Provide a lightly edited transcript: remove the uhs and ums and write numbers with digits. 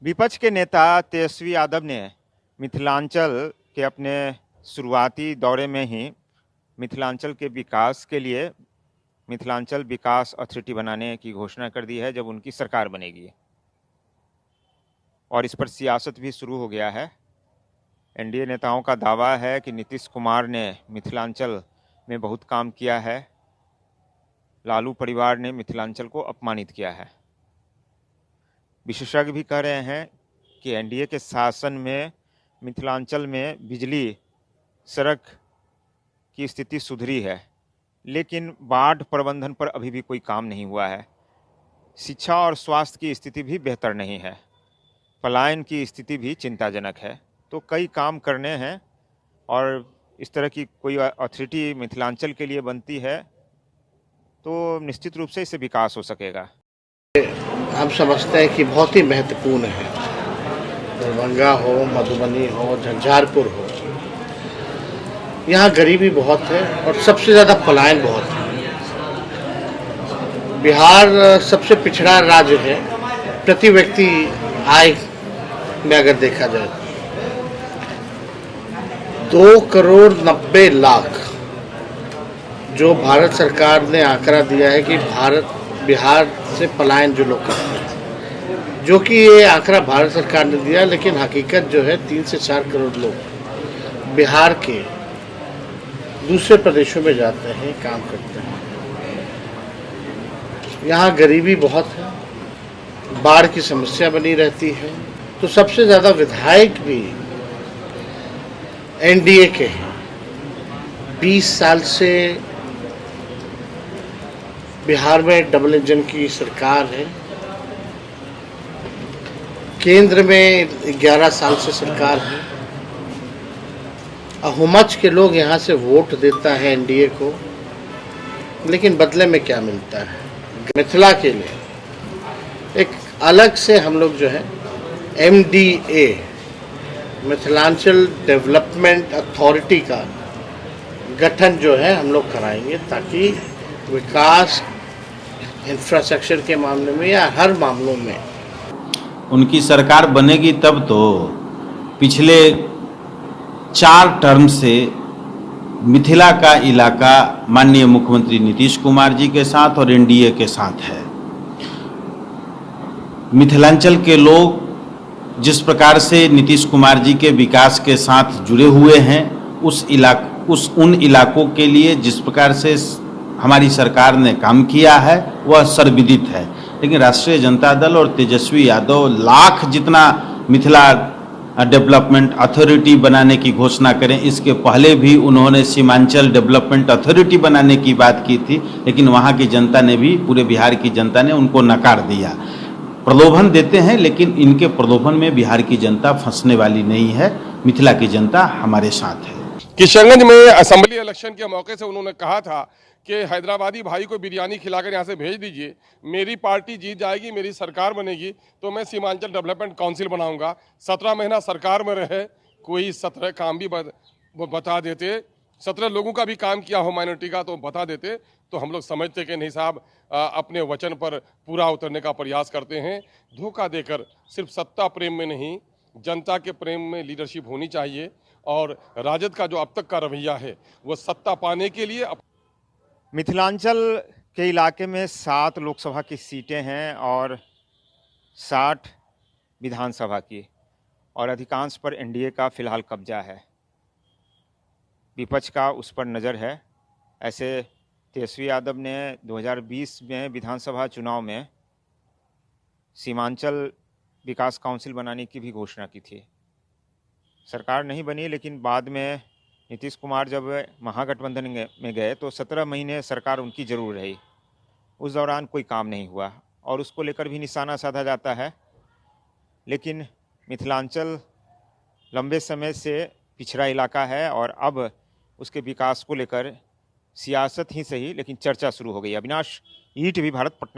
विपक्ष के नेता तेजस्वी यादव ने मिथिलांचल के अपने शुरुआती दौरे में ही मिथिलांचल के विकास के लिए मिथिलांचल विकास अथॉरिटी बनाने की घोषणा कर दी है जब उनकी सरकार बनेगी। और इस पर सियासत भी शुरू हो गया है। एनडीए नेताओं का दावा है कि नीतीश कुमार ने मिथिलांचल में बहुत काम किया है, लालू परिवार ने मिथिलांचल को अपमानित किया है। विशेषज्ञ भी कह रहे हैं कि एनडीए के शासन में मिथिलांचल में बिजली, सड़क की स्थिति सुधरी है, लेकिन बाढ़ प्रबंधन पर अभी भी कोई काम नहीं हुआ है। शिक्षा और स्वास्थ्य की स्थिति भी बेहतर नहीं है। पलायन की स्थिति भी चिंताजनक है। तो कई काम करने हैं और इस तरह की कोई अथॉरिटी मिथिलांचल के लिए बनती है तो निश्चित रूप से इससे विकास हो सकेगा। हम समझते हैं कि बहुत ही महत्वपूर्ण है। दरभंगा हो, मधुबनी हो, झंझारपुर हो, यहाँ गरीबी बहुत है और सबसे ज़्यादा पलायन बहुत है। बिहार सबसे पिछड़ा राज्य है प्रति व्यक्ति आय में अगर देखा जाए। 2,90,00,000 जो भारत सरकार ने आंकड़ा दिया है कि बिहार से पलायन जो लोग करते हैं, जो कि ये आंकड़ा भारत सरकार ने दिया, लेकिन हकीकत जो है 3 से 4 करोड़ लोग बिहार के दूसरे प्रदेशों में जाते हैं, काम करते हैं। यहाँ गरीबी बहुत है, बाढ़ की समस्या बनी रहती है। तो सबसे ज़्यादा विधायक भी एनडीए के हैं। 20 साल से बिहार में डबल इंजन की सरकार है। केंद्र में 11 साल से सरकार है। बहुमत के लोग यहाँ से वोट देता है एनडीए को, लेकिन बदले में क्या मिलता है? मिथिला के लिए एक अलग से हम लोग जो है एमडीए, मिथिलांचल डेवलपमेंट अथॉरिटी का गठन जो है हम लोग कराएंगे, ताकि विकास इंफ्रास्ट्रक्चर के मामले में या हर मामलों में उनकी सरकार बनेगी। तब तो पिछले 4 टर्म से मिथिला का इलाका माननीय मुख्यमंत्री नीतीश कुमार जी के साथ और एनडीए के साथ है। मिथिलांचल के लोग जिस प्रकार से नीतीश कुमार जी के विकास के साथ जुड़े हुए हैं, उन इलाकों के लिए जिस प्रकार से हमारी सरकार ने काम किया है वह सर्वविदित है। लेकिन राष्ट्रीय जनता दल और तेजस्वी यादव लाख जितना मिथिला डेवलपमेंट अथॉरिटी बनाने की घोषणा करें, इसके पहले भी उन्होंने सीमांचल डेवलपमेंट अथॉरिटी बनाने की बात की थी, लेकिन वहाँ की जनता ने भी, पूरे बिहार की जनता ने उनको नकार दिया। प्रलोभन देते हैं, लेकिन इनके प्रलोभन में बिहार की जनता फंसने वाली नहीं है। मिथिला की जनता हमारे साथ है। किशनगंज में असेंबली इलेक्शन के मौके से उन्होंने कहा था कि हैदराबादी भाई को बिरयानी खिलाकर यहाँ से भेज दीजिए, मेरी पार्टी जीत जाएगी, मेरी सरकार बनेगी तो मैं सीमांचल डेवलपमेंट काउंसिल बनाऊंगा। 17 महीना सरकार में रहे, कोई 17 काम भी बता देते, 17 लोगों का भी काम किया हो माइनॉरिटी का तो बता देते, तो हम लोग समझते कि नहीं साहब अपने वचन पर पूरा उतरने का प्रयास करते हैं। धोखा देकर सिर्फ सत्ता प्रेम में नहीं, जनता के प्रेम में लीडरशिप होनी चाहिए। और राजद का जो अब तक का रवैया है वो सत्ता पाने के लिए। मिथिलांचल के इलाके में 7 लोकसभा की सीटें हैं और 60 विधानसभा की, और अधिकांश पर एनडीए का फिलहाल कब्जा है। विपक्ष का उस पर नज़र है। ऐसे तेजस्वी यादव ने 2020 में विधानसभा चुनाव में सीमांचल विकास काउंसिल बनाने की भी घोषणा की थी। सरकार नहीं बनी, लेकिन बाद में नीतीश कुमार जब महागठबंधन में गए तो 17 महीने सरकार उनकी जरूर रही। उस दौरान कोई काम नहीं हुआ और उसको लेकर भी निशाना साधा जाता है। लेकिन मिथिलांचल लंबे समय से पिछड़ा इलाका है और अब उसके विकास को लेकर सियासत ही सही लेकिन चर्चा शुरू हो गई। अविनाश, ईटीवी भारत, पटना।